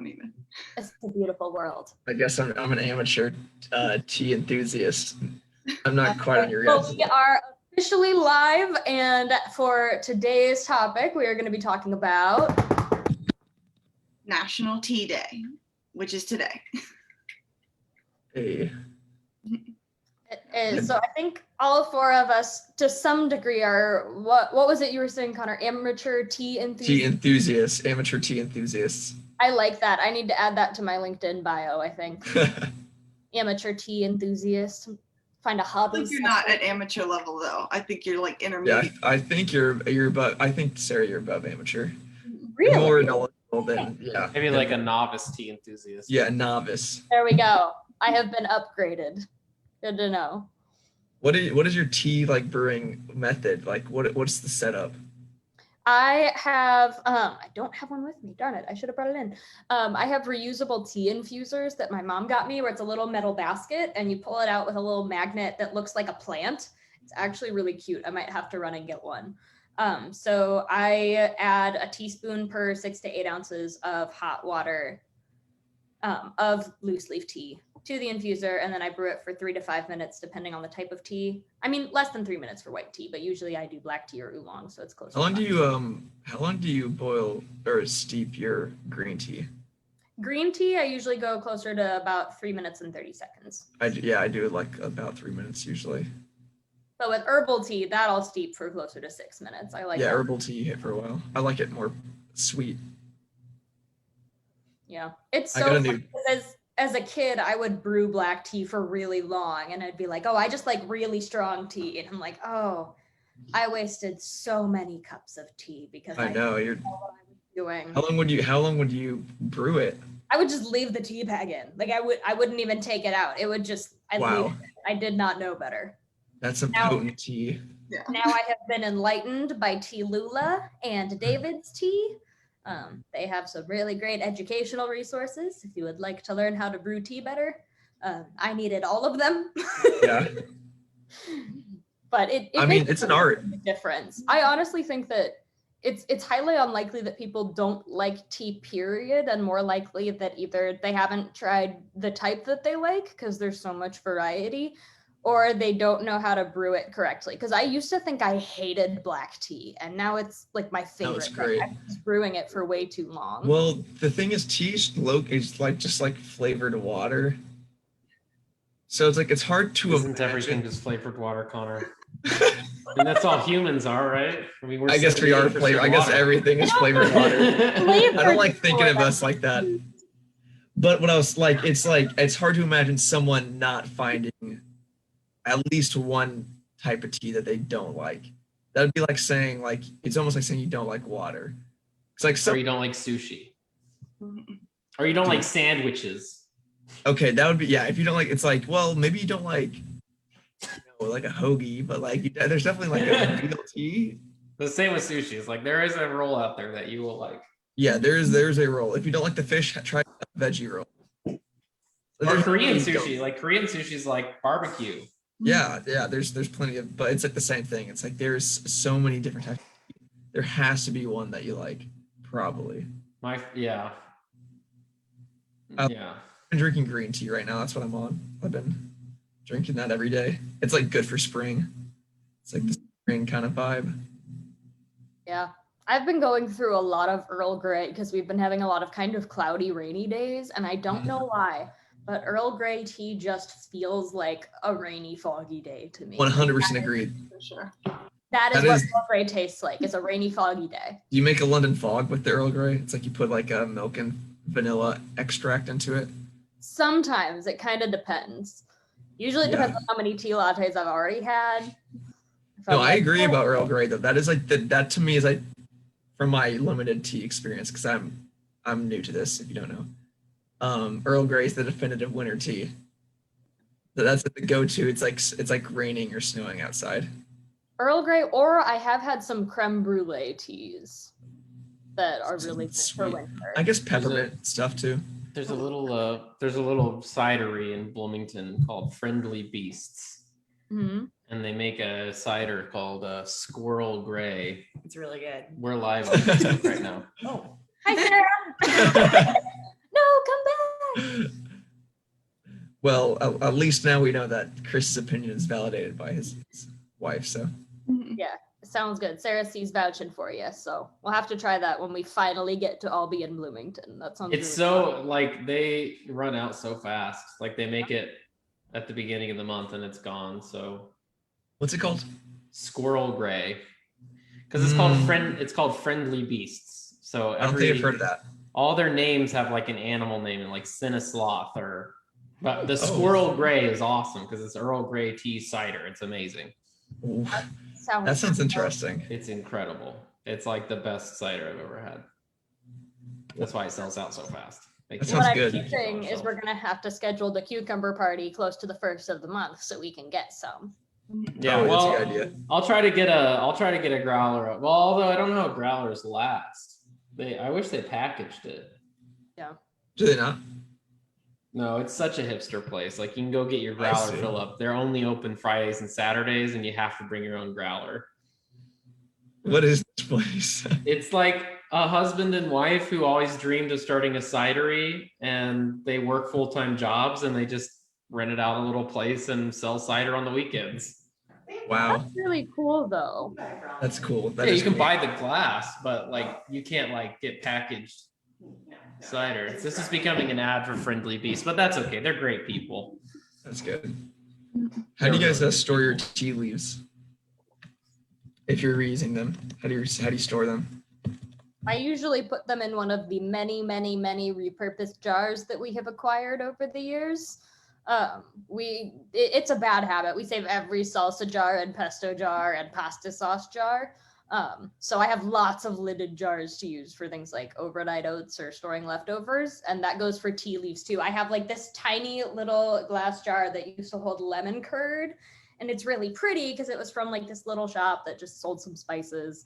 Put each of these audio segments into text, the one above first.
don't even. It's a beautiful world. I guess I'm an amateur tea enthusiast. I'm not quite on your guys' Well, we are officially live, and for today's topic, we are going to be talking about National Tea Day, which is today. Hey. It is. So I think all four of us, to some degree, are what was it you were saying, Connor? Amateur tea enthusiasts. Tea enthusiasts, amateur tea enthusiasts. I like that. I need to add that to my LinkedIn bio, I think. Amateur tea enthusiast. Find a hobby. I think you're not at amateur level though. I think you're like intermediate. Yeah, I think you're above. I think Sarah, you're above amateur. Really? You're more knowledgeable than Maybe like a novice tea enthusiast. Yeah, novice. There we go. I have been upgraded. Good to know. What is your tea like brewing method? Like what's the setup? I have I don't have one with me. Darn it, I should have brought it in. I have reusable tea infusers that my mom got me, where it's a little metal basket and you pull it out with a little magnet that looks like a plant. It's actually really cute. I might have to run and get one. So I add a teaspoon per 6 to 8 ounces of hot water of loose leaf tea to the infuser, and then I brew it for 3 to 5 minutes, depending on the type of tea. I mean, less than 3 minutes for white tea, but usually I do black tea or oolong, so it's close. How long do you boil or steep your green tea? Green tea, I usually go closer to about 3 minutes and 30 seconds. I do like about 3 minutes usually. But with herbal tea, that I'll steep for closer to 6 minutes. I like that. Herbal tea you hit for a while. I like it more sweet. Yeah, it's so funny because as a kid, I would brew black tea for really long, and I'd be like, oh, I just like really strong tea. And I'm like, oh, I wasted so many cups of tea because I know what I was doing. How long would you brew it? I would just leave the tea bag in. Like I wouldn't even take it out. It would just, leave it. I did not know better. That's a potent tea. Yeah. Now I have been enlightened by Tea Lula and David's Tea. They have some really great educational resources if you would like to learn how to brew tea better. I needed all of them. Yeah. But it it's an art. Difference. I honestly think that it's highly unlikely that people don't like tea, period, and more likely that either they haven't tried the type that they like because there's so much variety, or they don't know how to brew it correctly. Because I used to think I hated black tea, and now it's like my favorite. It's great. I'm just brewing it for way too long. Well, the thing is, tea is just like flavored water. So it's like it's hard to Isn't everything just flavored water, Connor? And that's all humans are, right? I mean, I guess we are flavored. I guess everything is flavored water. I don't like thinking of us like that. But what I was like, it's hard to imagine someone not finding at least one type of tea that they don't like. That would be like saying it's almost like saying you don't like water. It's like or you don't like sushi. Or you don't like sandwiches. Okay, that would be if you don't like, it's like, well, maybe you don't like like a hoagie, but there's definitely like a real tea. The same with sushi. It's like there is a roll out there that you will like. Yeah, there's a roll. If you don't like the fish, try a veggie roll. Or Korean sushi. Like Korean sushi is like barbecue. Yeah, there's plenty of, but it's like the same thing. It's like there's so many different types. There has to be one that you like, probably. I've been drinking green tea right now. That's what I'm on. I've been drinking that every day. It's like good for spring. It's like the spring kind of vibe. Yeah. I've been going through a lot of Earl Grey because we've been having a lot of kind of cloudy, rainy days, and I don't know why, but Earl Grey tea just feels like a rainy, foggy day to me. 100% agreed. For sure. That is what Earl Grey tastes like. It's a rainy, foggy day. Do you make a London fog with the Earl Grey? It's like you put like a milk and vanilla extract into it. Sometimes. It kind of depends. Usually it depends on how many tea lattes I've already had. No, I agree about Earl Grey though. That is like that to me is like from my limited tea experience, because I'm new to this if you don't know. Earl Grey is the definitive winter tea. That's the go-to. It's like raining or snowing outside. Earl Grey, or I have had some creme brulee teas that are really good for winter. I guess peppermint stuff too. There's a little cidery in Bloomington called Friendly Beasts. Mm-hmm. And they make a cider called Squirrel Grey. It's really good. We're live on Facebook right now. Oh, hi Sarah. No, Well, at least now we know that Chris's opinion is validated by his wife. So Mhm. Yeah, sounds good. Sarah C's vouching for you, so we'll have to try that when we finally get to all be in Bloomington. That sounds. It's so like they run out so fast. Like they make it at the beginning of the month and it's gone. So what's it called? Squirrel Gray, because it's called Friendly Beasts. So I don't think I've heard of that. all their names have like an animal name, and like Cinnasloth or. But the Squirrel Gray is awesome because it's Earl Grey tea cider. It's amazing. Ooh, that sounds interesting. It's incredible. It's like the best cider I've ever had. That's why it sells out so fast. That sounds what good. I'm thinking is we're gonna have to schedule the cucumber party close to the 1st of the month so we can get some. Yeah, Oh, well, that's a good idea. I'll try to get a growler. Well, although I don't know how growlers last. I wish they packaged it. Yeah. Do they not? No, it's such a hipster place. Like you can go get your growler fill up. They're only open Fridays and Saturdays, and you have to bring your own growler. What is this place? It's like a husband and wife who always dreamed of starting a cidery, and they work full-time jobs, and they just rented out a little place and sell cider on the weekends. Wow, That's really cool though. that's cool. Yeah, you can buy the glass, but like you can't like get packaged cider. This is becoming an ad for Friendly Beasts, but that's okay. They're great people. That's good. How do you guys store your tea leaves? If you're reusing them, how do you store them? I usually put them in one of the many repurposed jars that we have acquired over the years. It's a bad habit. We save every salsa jar and pesto jar and pasta sauce jar. So I have lots of lidded jars to use for things like overnight oats or storing leftovers. And that goes for tea leaves too. I have like this tiny little glass jar that used to hold lemon curd. And it's really pretty because it was from like this little shop that just sold some spices.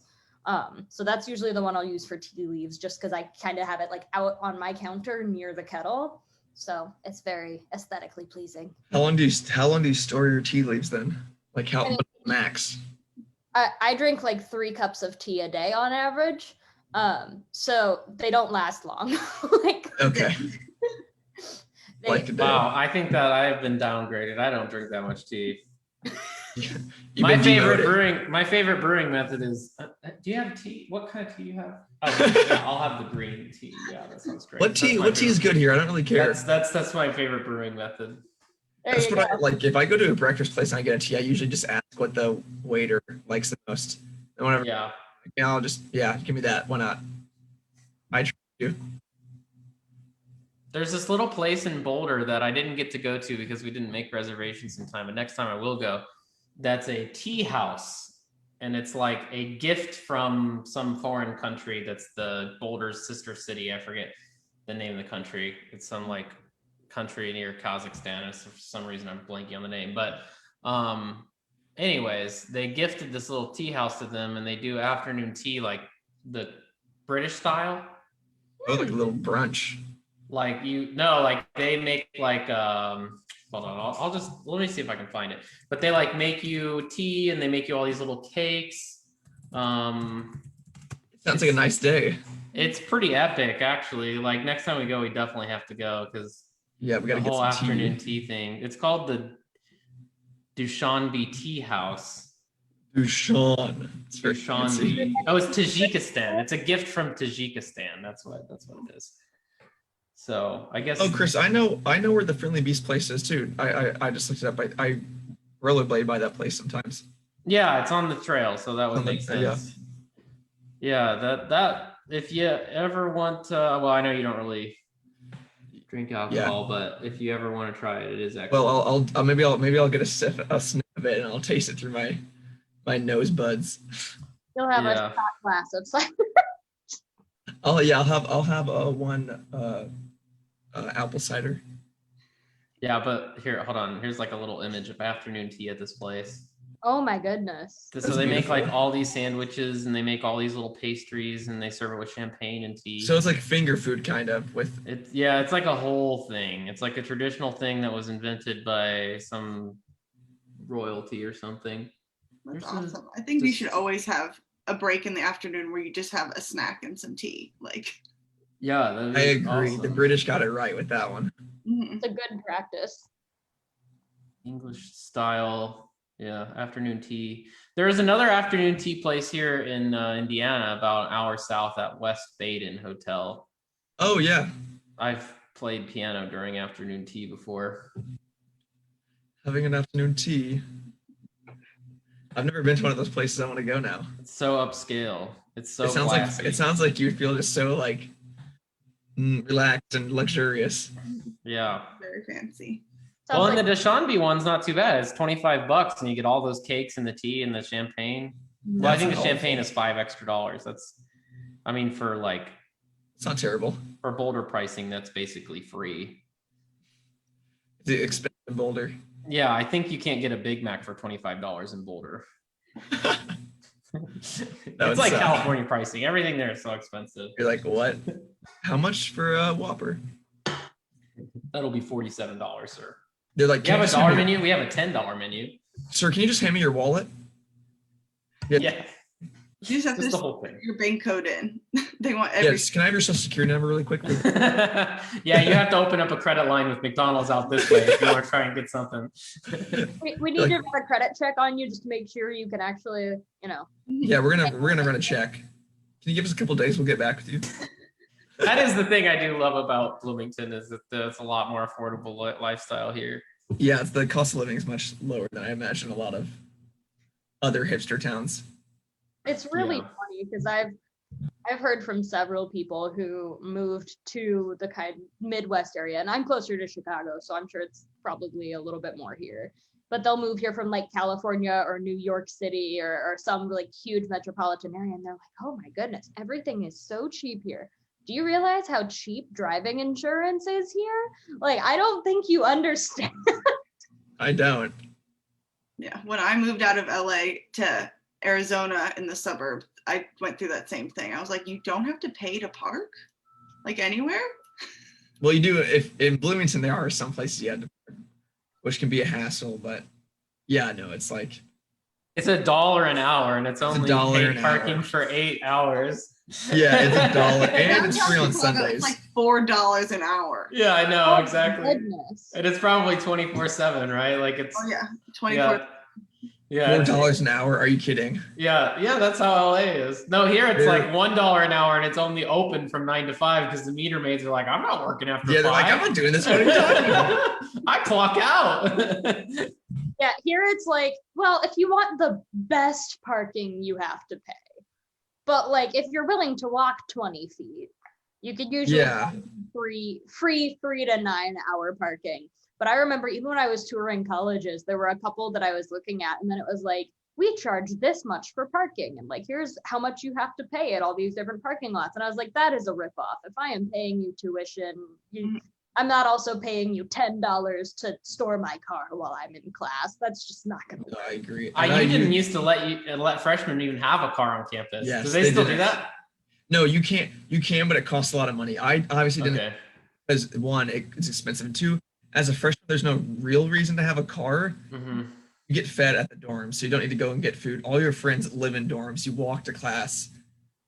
So that's usually the one I'll use for tea leaves just because I kind of have it like out on my counter near the kettle. So it's very aesthetically pleasing. How long do you store your tea leaves then? Like how max? I drink like 3 cups of tea a day on average. So they don't last long. Okay. Wow, I think that I have been downgraded. I don't drink that much tea. My favorite brewing method is. Do you have tea? What kind of tea do you have? Oh, yeah, I'll have the green tea. Yeah, that sounds great. What tea is good here? I don't really care. That's my favorite brewing method. That's what I like. If I go to a breakfast place and I get a tea, I usually just ask what the waiter likes the most. And whatever. Yeah. I'll just give me that. Why not? I try to. There's this little place in Boulder that I didn't get to go to because we didn't make reservations in time. But next time I will go. That's a tea house, and it's like a gift from some foreign country. That's the Boulder's sister city. I forget the name of the country. It's some like country near Kazakhstan. For some reason I'm blanking on the name, but anyways, they gifted this little tea house to them, and they do afternoon tea like the British style. Oh, like a little brunch. Like they make like hold on, let me see if I can find it. But they like make you tea, and they make you all these little cakes. Sounds like a nice day. It's pretty epic, actually. Like next time we go, we definitely have to go because we gotta get whole some afternoon tea thing. It's called the Dushanbe Tea House. Dushanbe. It's very Dushanbe. Oh, it's Tajikistan. It's a gift from Tajikistan. That's what it is. So I guess. Oh, Chris, I know where the Friendly Beast place is too. I just looked it up. I rollerblade by that place sometimes. Yeah, it's on the trail, so that would make sense. Yeah, that if you ever want, well, I know you don't really drink alcohol, but if you ever want to try it, it is actually. Well, I'll maybe I'll get a sniff of it, and I'll taste it through my nose buds. You'll have a shot glass of cider. I'll have one apple cider. Yeah, but here, hold on. Here's like a little image of afternoon tea at this place. Oh my goodness. So they make like all these sandwiches, and they make all these little pastries, and they serve it with champagne and tea. So it's like finger food kind of with it. Yeah, it's like a whole thing. It's like a traditional thing that was invented by some royalty or something. That's awesome. I think you should always have a break in the afternoon where you just have a snack and some tea. Yeah, I agree. Awesome. The British got it right with that one. It's a good practice. English style, yeah, afternoon tea. There's another afternoon tea place here in Indiana, about an hour south at West Baden Hotel. Oh yeah. I've played piano during afternoon tea before. Having an afternoon tea. I've never been to one of those places. I want to go now. It's so upscale. It's so It sounds classy. like you feel just so like relaxed and luxurious. Yeah. Very fancy. Well, and the Dushanbe one's not too bad. It's $25 and you get all those cakes and the tea and the champagne. Well, I think the champagne is $5 extra. That's, I mean, for like, it's not terrible. For Boulder pricing, that's basically free. It's expensive in Boulder. Yeah, I think you can't get a Big Mac for $25 in Boulder. It's like California pricing. Everything there is so expensive. You're like, what? How much for a Whopper? That'll be $47, sir. They're like, we have a $1 menu. We have a $10 menu. Sir, can you just hand me your wallet? Yeah. You just have to the whole thing. Your bank code in. They want every. Yes. Can I have your social security number really quickly? Yeah, you have to open up a credit line with McDonald's out this way if you want to try and get something. We need to run a credit check on you just to make sure you can actually, Yeah, we're gonna run a check. Can you give us a couple of days? We'll get back with you. That is the thing I do love about Bloomington, is that it's a lot more affordable lifestyle here. Yeah, the cost of living is much lower than I imagine a lot of other hipster towns. It's really funny because I've heard from several people who moved to the kind of Midwest area, and I'm closer to Chicago, so I'm sure it's probably a little bit more here. But they'll move here from like California or New York City or some like huge metropolitan area, and they're like, oh my goodness, everything is so cheap here. Do you realize how cheap driving insurance is here? Like, I don't think you understand. I don't. Yeah, when I moved out of LA to Arizona in the suburbs, I went through that same thing. I was like, you don't have to pay to park, like anywhere. Well, you do. If in Bloomington there are some places you have to park, which can be a hassle, but yeah, no, it's like it's $1 an hour, and it's only paid parking for 8 hours. Yeah, it's $1, and it's free on Sundays. It's like $4 an hour. Yeah, I know, exactly. Goodness. And it's probably 24/7, right? Like it's 24. Yeah. $4 an hour? Are you kidding? Yeah, that's how LA is. No, here it's like $1 an hour, and it's only open from 9 to 5 because the meter maids are like, I'm not working after 5. Yeah, they're like, I'm not doing this. What are you talking about? I clock out. Yeah, here it's like, well, if you want the best parking, you have to pay. But like, if you're willing to walk 20 feet, you could usually free 3 to 9 hour parking. But I remember even when I was touring colleges, there were a couple that I was looking at, and then it was like, we charge this much for parking, and like, here's how much you have to pay at all these different parking lots. And I was like, that is a ripoff. If I am paying you tuition, I'm not also paying you $10 to store my car while I'm in class. That's just not going to work. I agree. You didn't used to let freshmen even have a car on campus. Yes, do they still do that? No, you can't. You can, but it costs a lot of money. I obviously didn't. Okay. Because one, it's expensive, and two, as a freshman, there's no real reason to have a car. Mm-hmm. You get fed at the dorm, so you don't need to go and get food. All your friends live in dorms. You walk to class,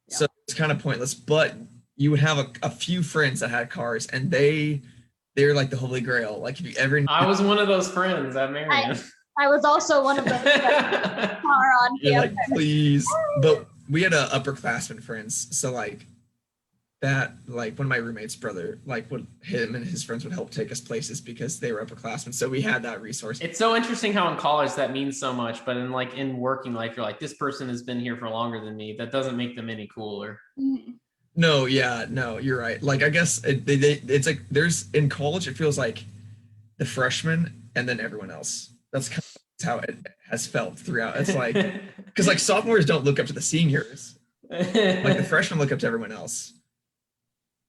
so it's kind of pointless. But you would have a few friends that had cars, and they're like the holy grail. Like if you ever, I was one of those friends at Marion. I was also one of those car on campus. Like, please. But we had upperclassmen friends, so like that, like one of my roommates' brother, like him and his friends would help take us places because they were upperclassmen. So we had that resource. It's so interesting how in college that means so much, but in working life, you're like, this person has been here for longer than me. That doesn't make them any cooler. No, you're right. Like I guess it's like there's in college it feels like the freshmen and then everyone else. That's kind of how it has felt throughout. It's like because like sophomores don't look up to the seniors, like the freshmen look up to everyone else.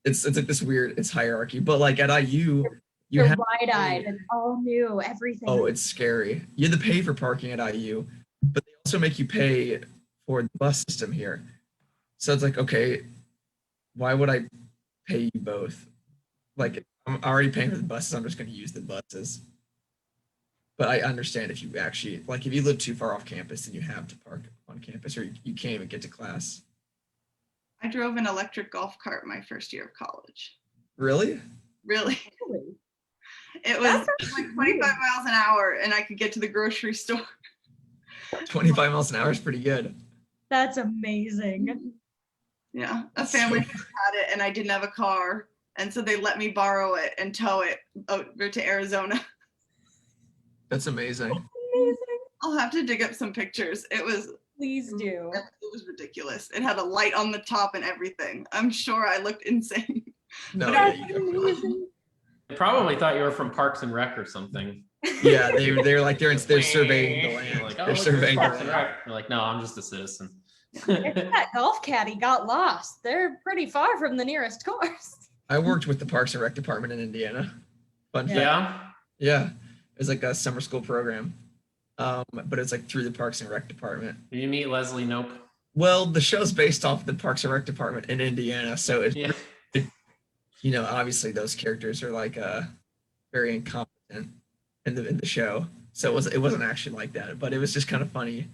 It's like this weird hierarchy. But like at IU, you're wide-eyed and all new everything. Oh, it's scary. You have to pay for parking at IU, but they also make you pay for the bus system here. So it's like, okay, why would I pay you both? Like I'm already paying for the buses, I'm just going to use the buses. But I understand if you actually, like if you live too far off campus, then you have to park on campus or you can't even get to class. I drove an electric golf cart my first year of college. Really? Really? It was like 25 miles an hour, and I could get to the grocery store. 25 miles an hour is pretty good. That's amazing. Yeah, a family had it, and I didn't have a car, and so they let me borrow it and tow it over to Arizona. That's amazing. Amazing. I'll have to dig up some pictures. Please do. It was ridiculous. It had a light on the top and everything. I'm sure I looked insane. No, That's yeah, you amazing. They probably thought you were from Parks and Rec or something. yeah, they're like they're surveying the land. You're like, oh, they're look, surveying the Parks and land. Rec. You're like, no, I'm just a citizen. If that golf caddy got lost, they're pretty far from the nearest course. I worked with the Parks and Rec department in Indiana. Fun fact. Yeah. Yeah, it was like a summer school program, but it's like through the Parks and Rec department. Did you meet Leslie Nope? Well, the show's based off the Parks and Rec department in Indiana, so it's Yeah. you know, obviously those characters are like very incompetent in the show, so it wasn't actually like that, but it was just kind of funny,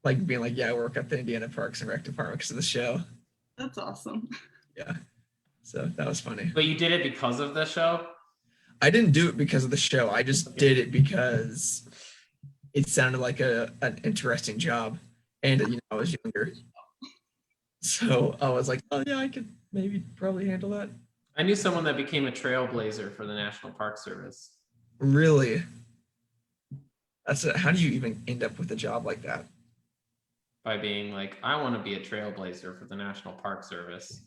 like being like, yeah, I work at the Indiana Parks and Rec department because of the show. That's awesome. Yeah, so that was funny. But you did it because of the show? I didn't do it because of the show. I just did it because it sounded like an interesting job, and you know, I was younger, so I was like, oh yeah, I could maybe probably handle that. I knew someone that became a trailblazer for the National Park Service. Really? How do you even end up with a job like that? By being like, I want to be a trailblazer for the National Park Service.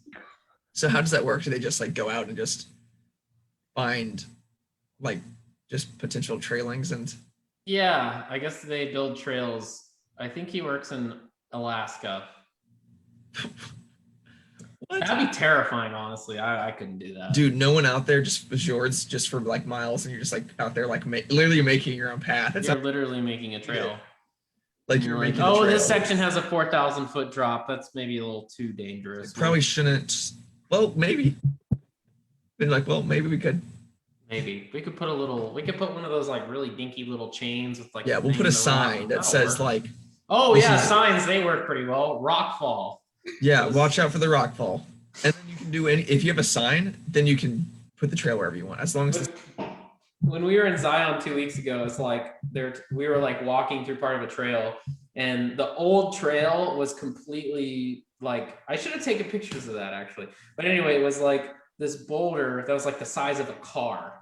So how does that work? Do they just like go out and just find like just potential trailings and? Yeah, I guess they build trails. I think he works in Alaska. What? That'd be terrifying, honestly. I couldn't do that. Dude, no one out there just fjords just for like miles, and you're just like out there like literally making your own path. It's You're not literally making a trail. like And you're like, making. a oh, trail. this section has a 4,000 foot drop. That's maybe a little too dangerous. Probably shouldn't. Well, maybe. Been like, well, maybe we could. Maybe we could put one of those like really dinky little chains with like. Yeah, we'll thing put a in the rock. sign that That'll says work. like, Oh this yeah, is- signs they work pretty well. Rockfall. yeah, watch out for the rock fall. And then you can do if you have a sign, then you can put the trail wherever you want, as long as it's When we were in Zion 2 weeks ago, it's like we were like walking through part of a trail, and the old trail was completely like, I should have taken pictures of that actually. But anyway, it was like this boulder that was like the size of a car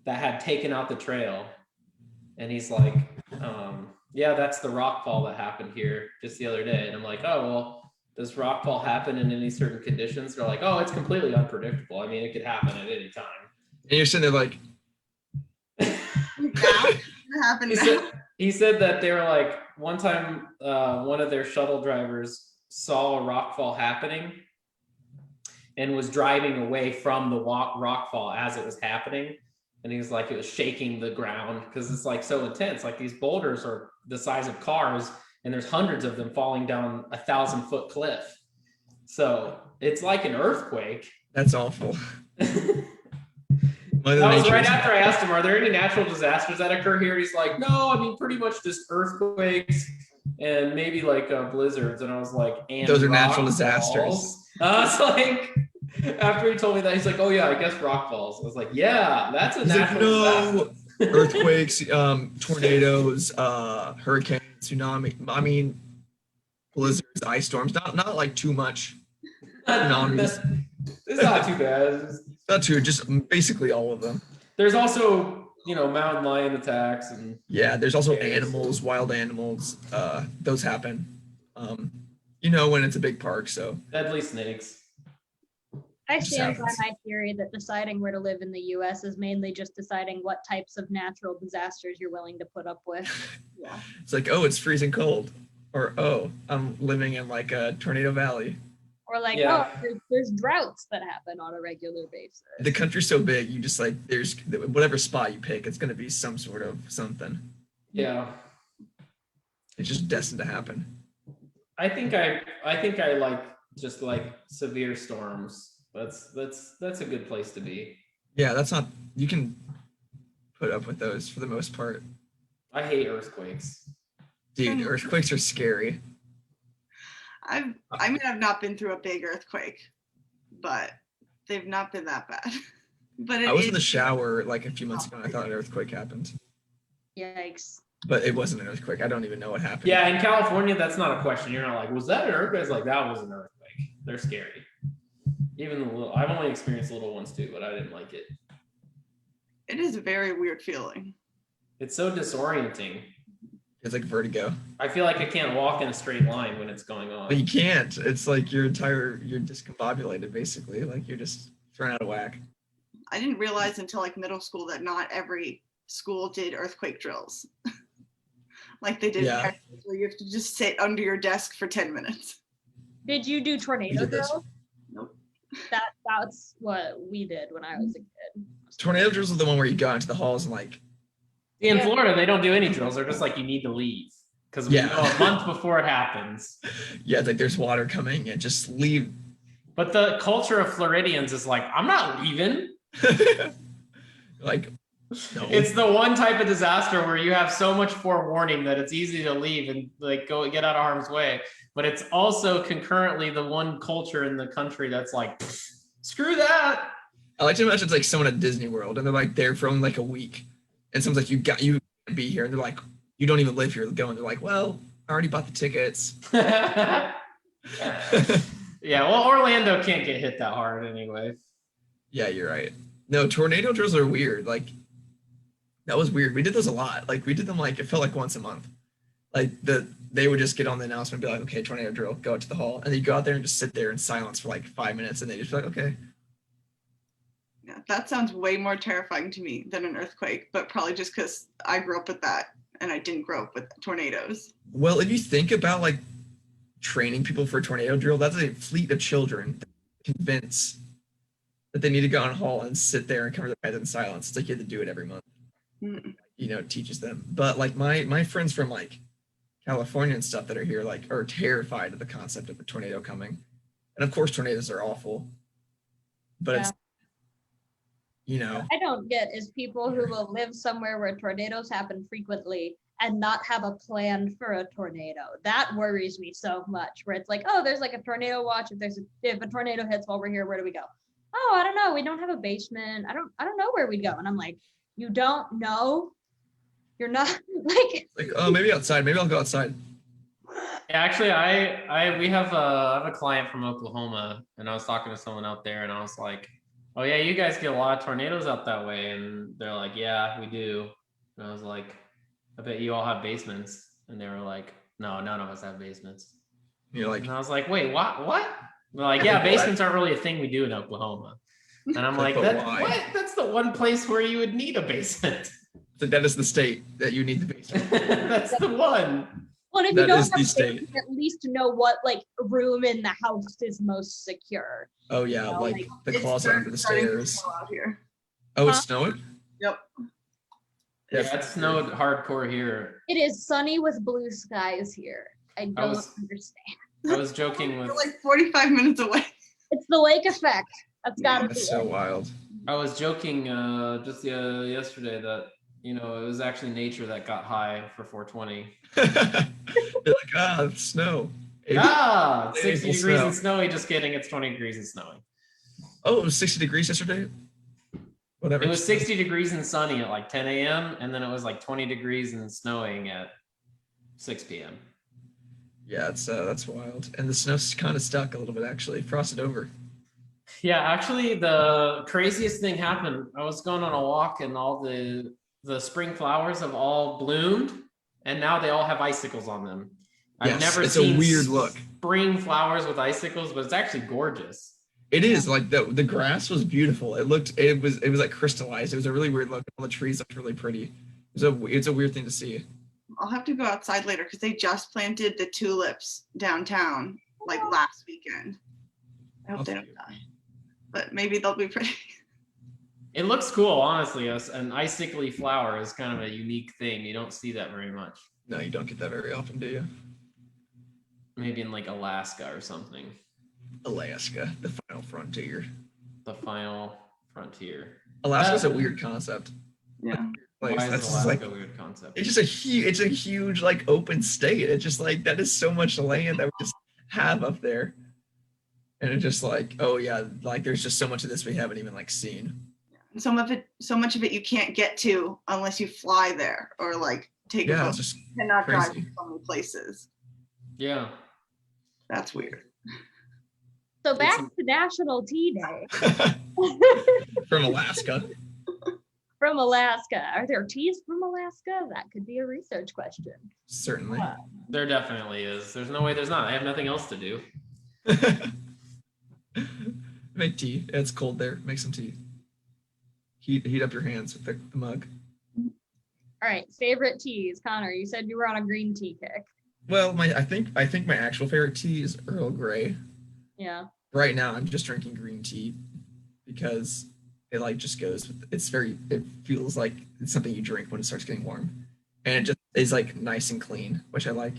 that had taken out the trail. And he's like, yeah, that's the rockfall that happened here just the other day. And I'm like, oh, well, does rockfall happen in any certain conditions? They're like, oh, it's completely unpredictable. I mean, it could happen at any time. and you're sitting there like, He said that they were like, one time one of their shuttle drivers saw a rockfall happening and was driving away from the rockfall as it was happening. And he was like, it was shaking the ground because it's like so intense. Like these boulders are the size of cars, and there's hundreds of them falling down 1,000-foot cliff. So it's like an earthquake. that's awful. Mother That was Nature right is- after I asked him, are there any natural disasters that occur here? He's like, no, I mean, pretty much just earthquakes and maybe like blizzards. And I was like, and Those are rock natural disasters. falls? I was like, after he told me that, he's like, oh yeah, I guess rock falls. I was like, yeah, that's a He's like, natural disaster. no, earthquakes, tornadoes, hurricanes, tsunami. I mean, blizzards, ice storms. Not like too much. Tsunamis. It's not too bad. Not too. Just basically all of them. There's also, mountain lion attacks and Yeah. There's also Yes. animals, wild animals. Those happen. When it's a big park. So deadly snakes. I Just stand by happens. my theory that deciding where to live in the US is mainly just deciding what types of natural disasters you're willing to put up with. Yeah. it's like, oh, it's freezing cold, or oh, I'm living in like a tornado valley. Or like, Yeah. there's droughts that happen on a regular basis. The country's so big, you just like there's whatever spot you pick, it's gonna be some sort of something. Yeah. It's just destined to happen. I think I like just like severe storms. That's a good place to be. Yeah, that's not. You can put up with those for the most part. I hate earthquakes. Dude, earthquakes are scary. I've not been through a big earthquake, but they've not been that bad. But I was in the shower like a few months ago and I thought an earthquake happened. Yikes. But it wasn't an earthquake. I don't even know what happened. Yeah, in California, that's not a question. You're not like, was that an earthquake? It's like, that was an earthquake. They're scary. Even the little, I've only experienced little ones too, but I didn't like it. It is a very weird feeling. It's so disorienting. It's like vertigo. I feel like I can't walk in a straight line when it's going on. But you can't. It's like you're discombobulated basically. Like you're just thrown out of whack. I didn't realize until like middle school that not every school did earthquake drills. Like they did. Yeah. So you have to just sit under your desk for 10 minutes. Did you do tornado did this. drills? Nope. That's what we did when I was a kid. Tornado drills are the one where you go out into the halls and like. In Yeah. Florida, they don't do any drills. They're just like, you need to leave. Because we Yeah. know a month before it happens. Yeah, it's like there's water coming and just leave. But the culture of Floridians is like, I'm not leaving. Like, no. It's the one type of disaster where you have so much forewarning that it's easy to leave and like go get out of harm's way. But it's also concurrently the one culture in the country that's like, screw that. I like to imagine it's like someone at Disney World and they're like there for only like a week. And someone's like, you got to be here. And they're like, you don't even live here. They're like, well, I already bought the tickets. Yeah, well, Orlando can't get hit that hard anyway. Yeah, you're right. No, tornado drills are weird. Like, that was weird. We did those a lot. Like, we did them like, it felt like once a month. Like, they would just get on the announcement and be like, okay, tornado drill, go out to the hall. And then you go out there and just sit there in silence for like 5 minutes. And they just be like, okay. Yeah, that sounds way more terrifying to me than an earthquake, but probably just because I grew up with that and I didn't grow up with tornadoes. Well, if you think about like training people for a tornado drill, that's a fleet of children that convince that they need to go on hall and sit there and cover their heads in silence. It's like you have to do it every month. Mm. You know, it teaches them. But like my friends from like California and stuff that are here like are terrified of the concept of a tornado coming. And of course tornadoes are awful. But it's, you know, I don't get is people who will live somewhere where tornadoes happen frequently and not have a plan for a tornado. That worries me so much. Where it's like, oh, there's like a tornado watch. If a tornado hits while we're here, where do we go? Oh, I don't know. We don't have a basement. I don't know where we'd go. And I'm like, you don't know? You're not like oh, maybe outside. Maybe I'll go outside. Yeah, actually, we have I have a client from Oklahoma, and I was talking to someone out there, and I was like, oh yeah, you guys get a lot of tornadoes out that way, and they're like, yeah, we do. And I was like, I bet you all have basements, and they were like, no, none of us have basements. You're like, And I was like, wait, what? They're like, yeah, basements aren't really a thing we do in Oklahoma. And I'm like, But why? what? That's the one place where you would need a basement. so that is the state that you need the basement. That's the one. well, if That you don't is have the a state. basement, at least know what like room in the house is most secure. Oh yeah, No, like like, the It's closet under the starting to stairs. snow out here. Oh, it's Huh? snowing? Yep. Yeah, it snowed hardcore here. It is sunny with blue skies here. I don't understand. I was joking We're with like 45 minutes away. It's the lake effect. That's Yeah, gotta be That's so it. wild. I was joking just yesterday that it was actually nature that got high for 420. They're like, snow. Ah, 60 April degrees snow. and snowy. Just kidding. It's 20 degrees and snowing. Oh, it was 60 degrees yesterday? Whatever. It was 60 degrees and sunny at like 10 a.m. and then it was like 20 degrees and snowing at 6 p.m. Yeah, that's wild. And the snow's kind of stuck a little bit actually. Frosted over. Yeah, actually, the craziest thing happened. I was going on a walk and all the spring flowers have all bloomed, and now they all have icicles on them. I've Yes, never it's seen a weird look. spring flowers with icicles, but it's actually gorgeous. It is like the grass was beautiful. It was like crystallized. It was a really weird look. All the trees looked really pretty. It's a weird thing to see. I'll have to go outside later because they just planted the tulips downtown like last weekend. I hope they don't die, but maybe they'll be pretty. It looks cool, honestly. An icicly flower is kind of a unique thing. You don't see that very much. No, you don't get that very often, do you? Maybe in like Alaska or something. Alaska, the final frontier. The final frontier. Alaska's a weird concept. Yeah. Place. Why That's is just like Alaska a weird concept? it's a huge like open state. It's just like that is so much land that we just have up there. And it's just like, oh yeah, like there's just so much of this we haven't even like seen. So much of it you can't get to unless you fly there or like take a Yeah, boat. it's just You cannot drive crazy. to so many places. Yeah. That's weird. So back to National Tea Day. From Alaska. From Alaska. Are there teas from Alaska? That could be a research question. Certainly. There definitely is. There's no way there's not. I have nothing else to do. Make tea. It's cold there. Make some tea. Heat up your hands with the mug. All right, favorite teas. Connor, you said you were on a green tea kick. Well, I think my actual favorite tea is Earl Grey. Yeah. Right now, I'm just drinking green tea because it like just goes with. It feels like it's something you drink when it starts getting warm, and it just is like nice and clean, which I like.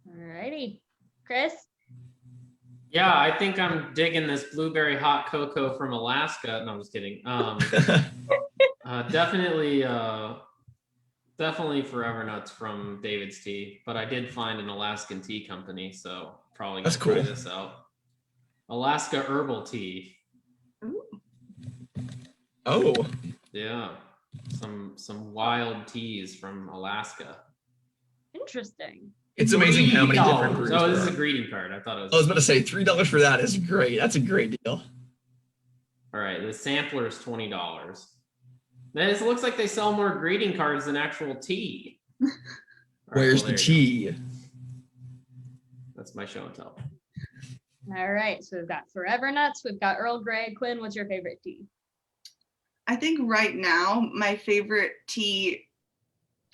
All righty, Chris. Yeah, I think I'm digging this blueberry hot cocoa from Alaska. No, I'm just kidding. Definitely Forever Nuts from David's Tea, but I did find an Alaskan tea company, so probably gonna try this out. Alaska Herbal Tea. Oh. Yeah, some wild teas from Alaska. Interesting. It's amazing how many different brews. Oh, this is a greeting card. I thought it was. I was about to say $3 for that is great. That's a great deal. All right, the sampler is $20. Man, it looks like they sell more greeting cards than actual tea. Where's the tea? That's my show and tell. All right, so we've got Forever Nuts, we've got Earl Grey. Quinn, what's your favorite tea? I think right now my favorite tea,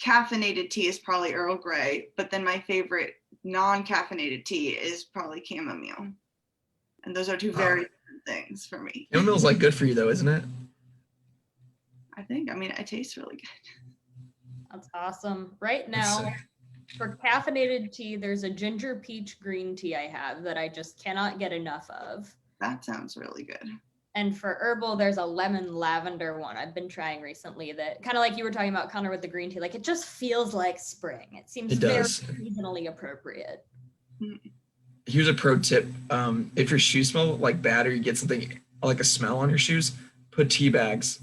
caffeinated tea, is probably Earl Grey, but then my favorite non-caffeinated tea is probably chamomile. And those are two very different things for me. Chamomile's like good for you though, isn't it? I think. I mean, it tastes really good. That's awesome. Right now, for caffeinated tea, there's a ginger peach green tea I have that I just cannot get enough of. That sounds really good. And for herbal, there's a lemon lavender one I've been trying recently that kind of like you were talking about, Connor, with the green tea. Like it just feels like spring. It seems very seasonally appropriate. Here's a pro tip. If your shoes smell like bad or you get something like a smell on your shoes, put tea bags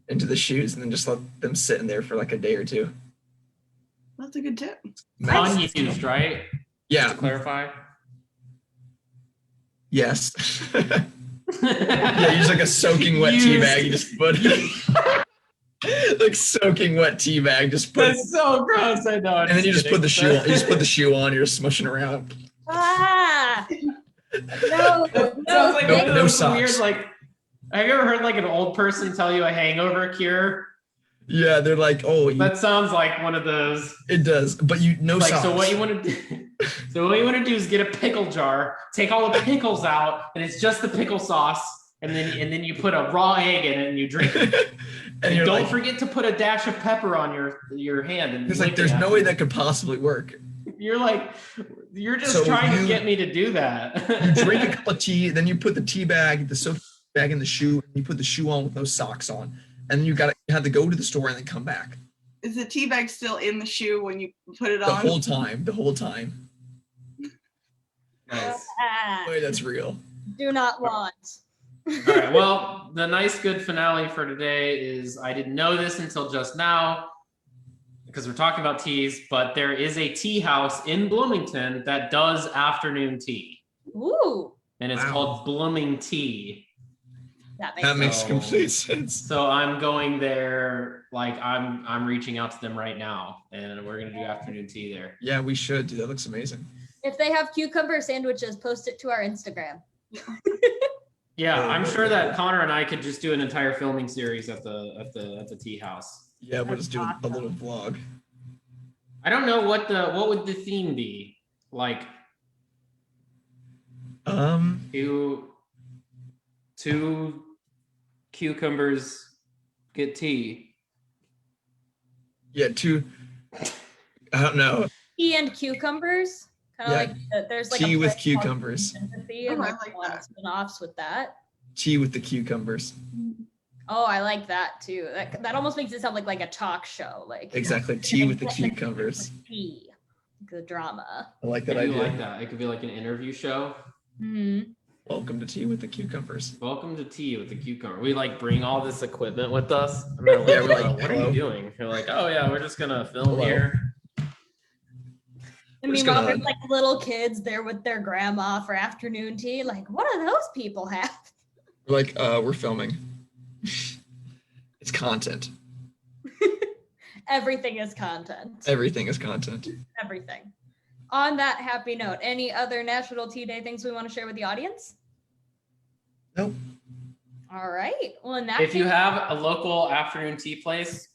into the shoes and then just let them sit in there for like a day or two. That's a good tip. Unused, right? Yeah. Just to clarify. Yes. Yeah, use like a soaking wet tea bag. You just put like soaking wet tea bag. Just put. That's so gross. I know. And then you just put the shoe on. You just put the shoe on. You're just smushing around. Ah! No, Sounds like one of those socks. weird, like, have you ever heard like an old person tell you a hangover cure? Yeah, they're like, oh. That sounds like one of those. It does, but no like, socks. So what you want to do? So what you want to do is get a pickle jar, take all the pickles out, and it's just the pickle sauce, and then you put a raw egg in it and you drink it. And don't forget to put a dash of pepper on your hand. And it's like there's no way that could possibly work. You're like, you're just trying to get me to do that. You drink a cup of tea, then you put the tea bag, the soap bag in the shoe, and you put the shoe on with no socks on, and then you have to go to the store and then come back. Is the tea bag still in the shoe when you put it on? The whole time. Nice. Boy, that's real. Do not want. All right. Well, the nice good finale for today is I didn't know this until just now because we're talking about teas, but there is a tea house in Bloomington that does afternoon tea. Ooh. And it's called Blooming Tea. That makes complete sense. So I'm going there, like I'm reaching out to them right now, and we're gonna do afternoon tea there. Yeah, we should. Dude, that looks amazing. If they have cucumber sandwiches, post it to our Instagram. Yeah, I'm sure that Connor and I could just do an entire filming series at the tea house. Yeah, we'll just do a little vlog. I don't know what would the theme be like. Two cucumbers get tea. Yeah, I don't know. Tea and cucumbers. Kind of like there's like tea a with cucumbers. Sympathy and like spin-offs with that. Tea with the cucumbers. Oh, I like that too. That almost makes it sound like a talk show. Like exactly, tea with the cucumbers. Tea, the drama. I like that idea. idea. Like that. It could be like an interview show. Mm-hmm. Welcome to tea with the cucumbers. Welcome to tea with the cucumber. We like bring all this equipment with us. And they're like, Yeah, we're like, what are hello. you doing? They're like, oh yeah, we're just gonna film Hello. here. And We're just meanwhile, gonna- there's like little kids there with their grandma for afternoon tea. Like, what do those people have? We're like, we're filming. It's content. Everything is content. Everything is content. Everything. On that happy note, any other National Tea Day things we want to share with the audience? Nope. All right. Well, in that If you case, have a local afternoon tea place,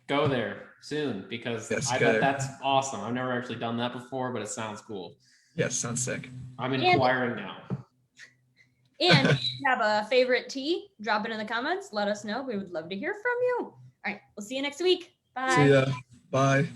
go there soon because Yes, I go bet there. that's awesome. I've never actually done that before, but it sounds cool. Yes, sounds sick. I'm inquiring now. and if you have a favorite tea, drop it in the comments. Let us know. We would love to hear from you. All right. We'll see you next week. Bye. See ya. Bye.